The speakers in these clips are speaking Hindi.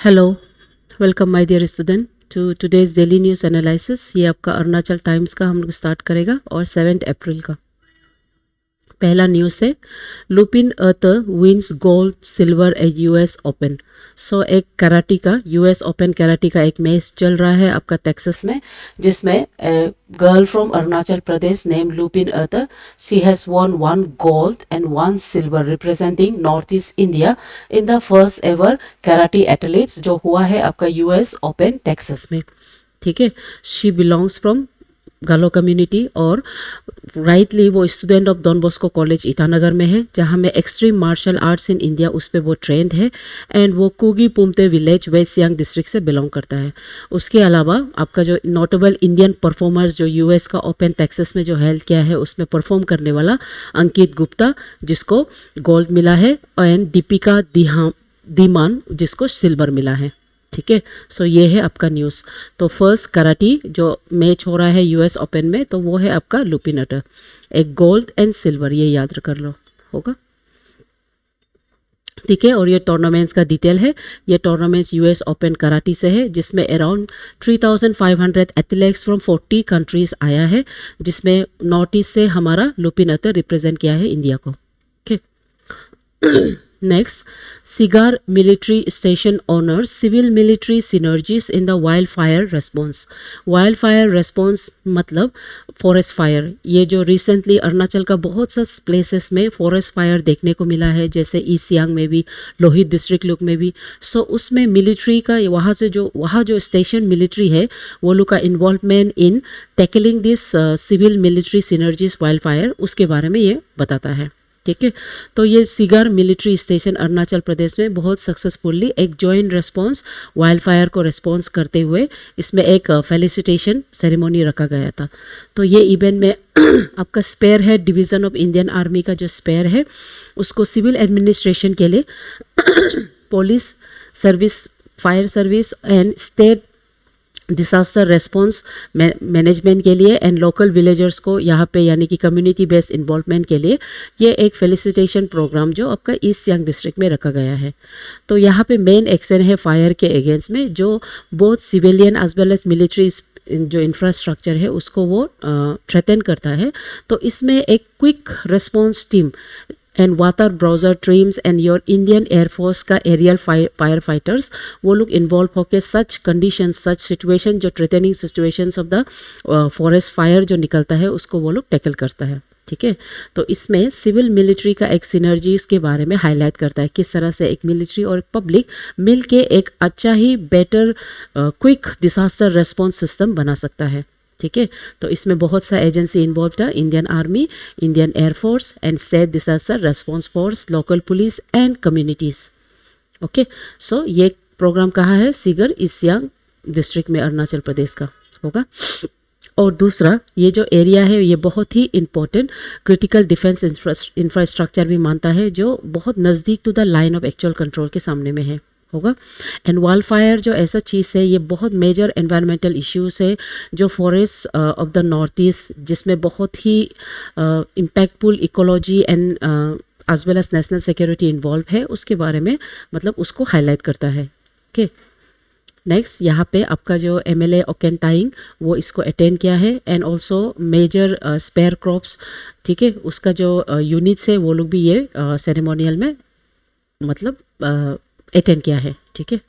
Hello, welcome my dear student to today's daily news analysis. ये आपका अरुणाचल टाइम्स का हम लोग स्टार्ट करेगा और 7 अप्रैल का पहला न्यूज़ है Lupin Arthur wins gold silver at US open. So एक कराटी का यूएस ओपन कराटी का एक मैच चल रहा है आपका टेक्सास में, जिसमें girl from Arunachal Pradesh name Lupin Arthur she has won 1 gold and 1 silver representing North East India in the first ever karate athletes जो हुआ है आपका यूएस ओपन टेक्सास में। ठीक है, she belongs from Galo community और राइटली वो student of Don Bosco college Itanagar में है, जहाँ में extreme martial arts in India उस पर वो ट्रेंड है एंड वो Kugi Pumte village West Siang district से बिलोंग करता है। उसके अलावा आपका जो नोटेबल इंडियन परफॉर्मर्स जो यूएस का ओपन टेक्सास में जो हेल्ड किया है उसमें परफॉर्म करने वाला अंकित गुप्ता जिसको गोल्ड मिला है एंड दीपिका दीमान जिसको सिल्वर मिला है। ठीक है, सो ये है आपका न्यूज़। तो फर्स्ट कराटी जो मैच हो रहा है यूएस ओपन में तो वो है आपका लुपिन अर्थर, एक गोल्ड एंड सिल्वर, ये याद कर लो होगा। ठीक है, और ये टूर्नामेंट्स का डिटेल है। ये टूर्नामेंट्स यूएस ओपन कराटी से है जिसमें अराउंड 3500 एथलीट्स फ्रॉम 40 कंट्रीज आया है, जिसमें नॉर्थ ईस्ट से हमारा लुपिन अर्थर रिप्रेजेंट किया है इंडिया को। Next, Sigar military station honors civil military synergies in the wildfire response. Wildfire response मतलब फॉरेस्ट फायर। ये जो रिसेंटली अरुणाचल का बहुत सा प्लेसेस में फॉरेस्ट फायर देखने को मिला है, जैसे ईस्ट सियांग में भी, लोहित डिस्ट्रिक्ट लोग में भी। सो उसमें मिलिट्री का वहाँ जो स्टेशन मिलिट्री है वो लोग का involvement in tackling this civil military synergies wild fire, उसके बारे में ये बताता है। ठीक है, तो ये cigar military station Arunachal Pradesh में बहुत सक्सेसफुली एक जॉइंट रेस्पॉन्स वाइल्ड फायर को रेस्पॉन्स करते हुए इसमें एक फेलिसिटेशन सेरेमनी रखा गया था। तो ये इवेंट में आपका स्पेयर है डिवीज़न ऑफ इंडियन आर्मी का जो स्पेयर है उसको सिविल एडमिनिस्ट्रेशन के लिए police service, fire service and state disaster response management के लिए एंड लोकल विलेजर्स को यहाँ पे यानी कि कम्युनिटी बेस्ड इन्वॉल्वमेंट के लिए ये एक फेलिसिटेशन प्रोग्राम जो आपका ईस्ट सियांग डिस्ट्रिक्ट में रखा गया है। तो यहाँ पे मेन एक्शन है फायर के अगेंस्ट में, जो बहुत civilian as well as military जो इंफ्रास्ट्रक्चर है उसको वो थ्रेटन करता है। तो इसमें एक quick response team and water bowser teams and your Indian air force का एरियल फायर फाइटर्स वो लोग इन्वॉल्व होकर सच कंडीशन, सच सिचुएशन जो threatening situations of the forest fire जो निकलता है उसको वो लोग टैकल करता है। ठीक है, तो इसमें सिविल मिलिट्री का एक सिनर्जीज के बारे में हाईलाइट करता है, किस तरह से एक मिलिट्री और पब्लिक मिल के एक अच्छा ही better quick disaster response system बना सकता है। ठीक है, तो इसमें बहुत सा एजेंसी इन्वॉल्व था, Indian army, Indian air force and state disaster response force, local police and communities. Okay, so ये प्रोग्राम कहाँ है? सिगर ईस्ट सियांग डिस्ट्रिक्ट में अरुणाचल प्रदेश का होगा। और दूसरा ये जो एरिया है ये बहुत ही इम्पोर्टेंट क्रिटिकल डिफेंस इंफ्रास्ट्रक्चर भी मानता है, जो बहुत नज़दीक to the line of actual control के सामने में है होगा। एंड वाइल्ड फायर जो ऐसा चीज़ है ये बहुत मेजर एनवायरमेंटल इश्यूज है जो forest of the north east, जिसमें बहुत ही impactful ecology and as well as national security involve है, उसके बारे में मतलब उसको हाईलाइट करता है। ओके, नेक्स्ट यहाँ पे आपका जो एमएलए ओकेन ताइंग वो इसको अटेंड किया है and also major Spear Corps, ठीक है, उसका जो यूनिट्स है वो लोग भी ये सेरेमोनियल में मतलब अटेंड किया है। ठीक है,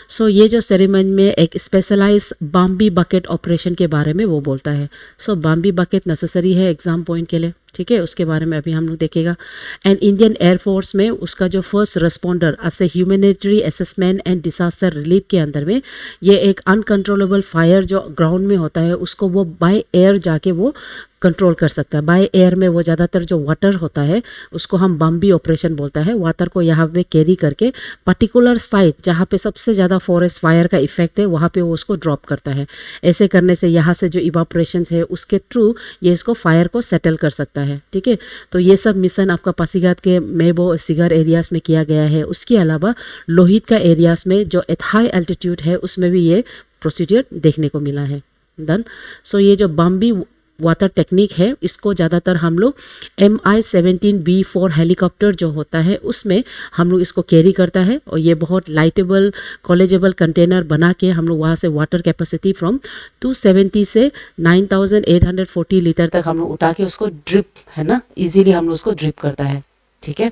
सो ये जो सेरेमनी में एक स्पेशलाइज बाम्बी बकेट ऑपरेशन के बारे में वो बोलता है। सो बाम्बी बकेट नेसेसरी है एग्जाम पॉइंट के लिए, ठीक है, उसके बारे में अभी हम लोग देखेगा। एंड इंडियन एयरफोर्स में उसका जो first responder as a humanitarian assessment and disaster relief के अंदर में ये एक अनकंट्रोलेबल फायर जो ग्राउंड में होता है उसको वो बाय एयर जाके वो कंट्रोल कर सकता है। बाय एयर में वो ज़्यादातर जो वाटर होता है उसको हम बाम्बी ऑपरेशन बोलता है, वाटर को यहाँ पे कैरी करके पर्टिकुलर साइट जहाँ पे सबसे ज़्यादा फॉरेस्ट फायर का इफेक्ट है वहाँ पे वो उसको ड्रॉप करता है। ऐसे करने से यहाँ से जो इवापोरेशन है उसके थ्रू ये इसको फायर को सेटल कर सकता है। ठीक है, तो ये सब मिशन आपका पासीघाट के मेबो सिगर एरियाज में किया गया है। उसके अलावा लोहित का एरियाज में जो एट हाई एल्टीट्यूड है उसमें भी ये प्रोसीजर देखने को मिला है। डन, सो ये जो बाम्बी वाटर टेक्निक है, इसको ज़्यादातर हम लोग MI-17B4 हेलीकॉप्टर जो होता है उसमें हम लोग इसको कैरी करता है, और ये बहुत लाइटेबल कॉलेजेबल कंटेनर बना के हम लोग वहाँ से वाटर कैपेसिटी फ्रॉम 270 से 9840 लीटर तक हम लोग उठा के उसको ड्रिप, है ना, इजीली हम लोग उसको ड्रिप करता है। ठीक है,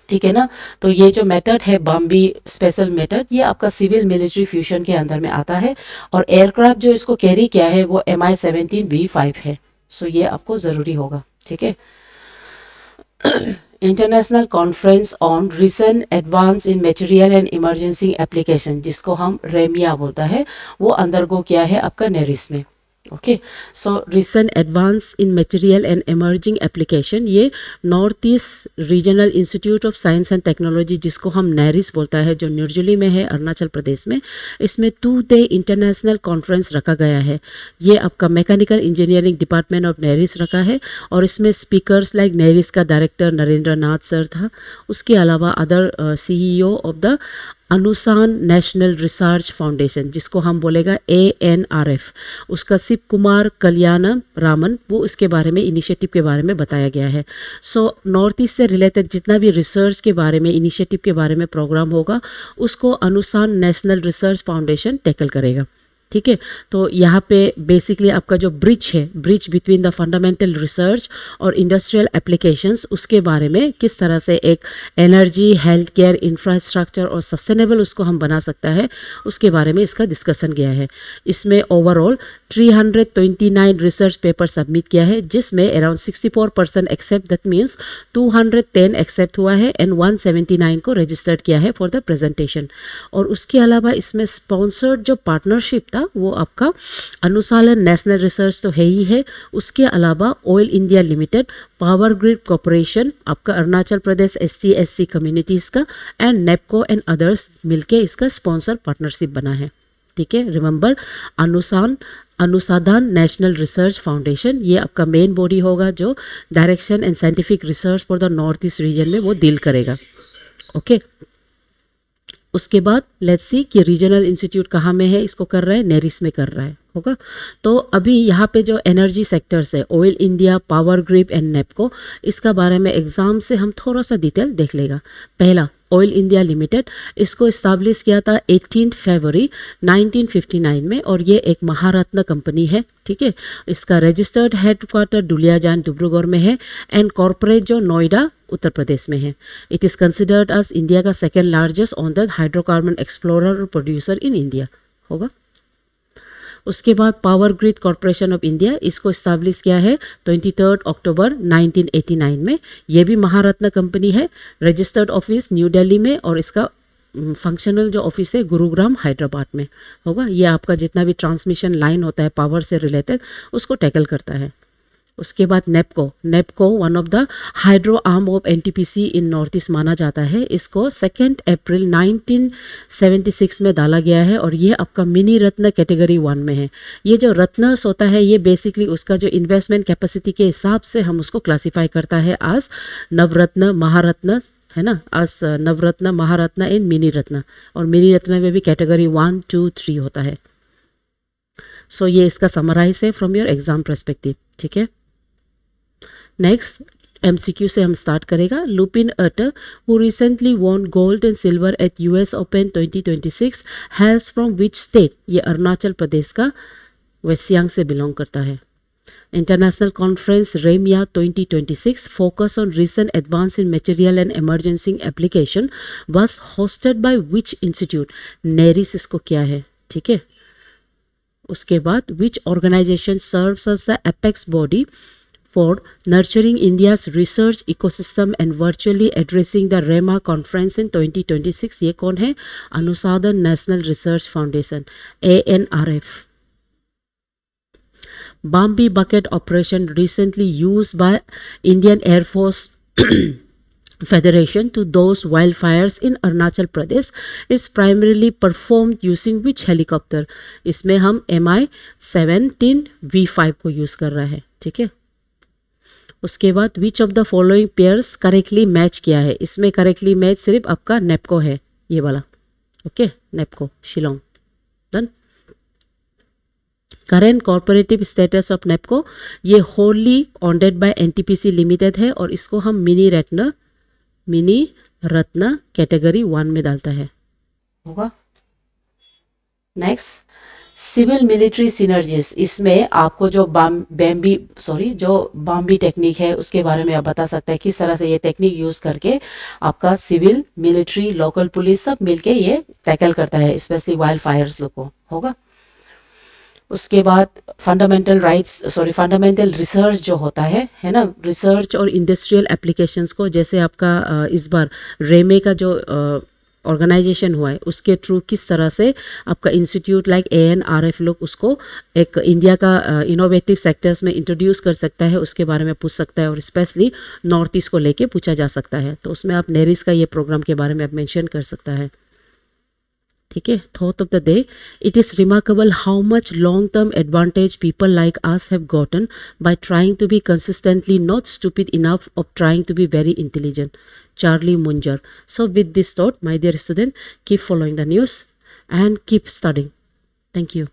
ठीक है ना। तो ये जो मेथड है बॉम्बी स्पेशल मेथड, ये आपका सिविल मिलिट्री फ्यूजन के अंदर में आता है, और एयरक्राफ्ट जो इसको कैरी किया है वो MI-17B5 है। सो ये आपको ज़रूरी होगा। ठीक है। International conference on recent advance in material and emergency application, जिसको हम रेमिया बोलता है, वो अंडरगो किया है आपका नेरिस में। Okay, so recent advance in material and emerging application, ये north east regional institute of science and technology, जिसको हम नेरिस बोलता है, जो न्यूजली में है, अरुणाचल प्रदेश में, इसमें 2 डे इंटरनेशनल कॉन्फ्रेंस रखा गया है। ये आपका mechanical engineering department of NERIST रखा है, और इसमें स्पीकर्स लाइक नेरिस का डायरेक्टर नरेंद्र नाथ सर था, उसके अलावा other CEO of the Anusandhan national research foundation, जिसको हम बोलेगा ANRF, उसका शिव कुमार कल्याण रामन, वो इसके बारे में इनिशिएटिव के बारे में बताया गया है। सो नॉर्थ ईस्ट से रिलेटेड जितना भी रिसर्च के बारे में इनिशिएटिव के बारे में प्रोग्राम होगा, उसको अनुसान नेशनल रिसर्च फाउंडेशन टैकल करेगा। ठीक है, तो यहाँ पे बेसिकली आपका जो ब्रिज है, bridge between the fundamental research और इंडस्ट्रियल एप्लीकेशंस, उसके बारे में किस तरह से एक एनर्जी, हेल्थ केयर, इंफ्रास्ट्रक्चर और सस्टेनेबल उसको हम बना सकता है, उसके बारे में इसका डिस्कशन गया है। इसमें ओवरऑल 329 रिसर्च पेपर सबमिट किया है, जिसमें around 64% accept, that means 210 accept हुआ है, एंड 179 को रजिस्टर्ड किया है फॉर द प्रेजेंटेशन। और उसके अलावा इसमें स्पॉन्सर्ड जो पार्टनरशिप था वो आपका अनुसालन नेशनल रिसर्च तो है ही है, उसके अलावा oil India limited, power grid corporation, आपका अरुणाचल प्रदेश SC/SC कम्युनिटीज़ का, एंड नेपको एंड अदर्स मिलके इसका स्पॉन्सर पार्टनरशिप बना है। ठीक है, रिमेंबर अनुसंधान नेशनल रिसर्च फाउंडेशन, ये आपका मेन बॉडी होगा जो direction and scientific research for the north east region में वो डील करेगा। ओके, उसके बाद लेट्स सी कि रीजनल इंस्टीट्यूट कहाँ में है, इसको कर रहा है, नेरिस में कर रहा है, होगा। तो अभी यहाँ पे जो एनर्जी सेक्टर्स है, oil India, power grid and NEEPCO, इसका बारे में एग्जाम से हम थोड़ा सा डिटेल देख लेगा। पहला, ऑयल इंडिया लिमिटेड, इसको इस्ताब्लिश किया था 18 फरवरी 1959 में, और ये एक महारत्न कंपनी है। ठीक है, इसका रजिस्टर्ड हेडक्वार्टर दुलियाजान डिब्रूगढ़ में है, एंड कॉर्पोरेट जो नोएडा उत्तर प्रदेश में है। It is considered as India का second largest on the hydrocarbon explorer producer in India, होगा। उसके बाद power grid corporation of India, इसको इस्ताब्लिश किया है 23 अक्टूबर 1989 में। ये भी महारत्न कंपनी है, रजिस्टर्ड ऑफिस न्यू दिल्ली में, और इसका फंक्शनल जो ऑफिस है गुरुग्राम हैदराबाद में, होगा। ये आपका जितना भी ट्रांसमिशन लाइन होता है पावर से रिलेटेड, उसको टैकल करता है। उसके बाद NEEPCO one of the hydro arm of NTPC in north east माना जाता है। इसको 2 अप्रैल 1976 में डाला गया है, और ये आपका मिनी रत्न कैटेगरी 1 में है। ये जो रत्नस होता है, ये बेसिकली उसका जो इन्वेस्टमेंट कैपेसिटी के हिसाब से हम उसको क्लासीफाई करता है आज नवरत्न, महारत्न, है ना, आज नवरत्न, महारत्न एंड मिनी रत्न, और मिनी रत्न में भी कैटेगरी 1, 2, 3 होता है। सो ये इसका समराइज है फ्रॉम योर एग्जाम पर्सपेक्टिव। ठीक है, नेक्स्ट MCQ से हम स्टार्ट करेगा। Lupin Atar, who recently won gold and silver at US open 2026, hails from which state? ये अरुणाचल प्रदेश का वेस्ट सियांग से बिलोंग करता है। इंटरनेशनल कॉन्फ्रेंस रेमिया 2026 focus on recent advance in material and emergency application was hosted by which institute? NERIST इसको क्या है। ठीक है, उसके बाद which organization serves as the apex body for nurturing India's research ecosystem and virtually addressing the REMA conference in 2026? ये कौन है? अनुसंधान national research foundation, ANRF. Bambi bucket operation recently used by Indian Air Force Federation to douse wildfires in Arunachal Pradesh is primarily performed using which helicopter? इसमें हम MI-17V5 को यूज कर रहा है। ठीक है, उसके बाद which of the following pairs correctly match किया है? इसमें करेक्टली मैच सिर्फ आपका नेपको है, ये वाला। Okay, NEEPCO Shillong, done. Current corporative status of NEEPCO, ये wholly owned by NTPC limited है और इसको हम मिनी रत्न कैटेगरी 1 में डालता है, होगा। नेक्स्ट, सिविल मिलिट्री सिनर्जीज, इसमें आपको जो बाम्बी टेक्निक है उसके बारे में आप बता सकते हैं, किस तरह से ये टेक्निक यूज करके आपका सिविल मिलिट्री लोकल पुलिस सब मिलके ये टैकल करता है, स्पेशली वाइल्ड फायर्स लोग को, होगा। उसके बाद फंडामेंटल रिसर्च जो होता है ना, रिसर्च और इंडस्ट्रियल एप्लीकेशंस को, जैसे आपका इस बार रेमे का जो ऑर्गेनाइजेशन हुआ है उसके थ्रू किस तरह से आपका इंस्टीट्यूट लाइक ANRF लोग उसको एक इंडिया का इनोवेटिव सेक्टर्स में इंट्रोड्यूस कर सकता है, उसके बारे में पूछ सकता है, और स्पेशली नॉर्थ ईस्ट को लेके पूछा जा सकता है, तो उसमें आप नेरिस का ये प्रोग्राम के बारे में आप मेंशन कर सकता है, ठीक है। Thought of the day, it is remarkable how much long term advantage people like us have gotten by trying to be consistently not stupid enough of trying to be very intelligent, Charlie Munger. So with this thought, my dear student, keep following the news and keep studying. Thank you.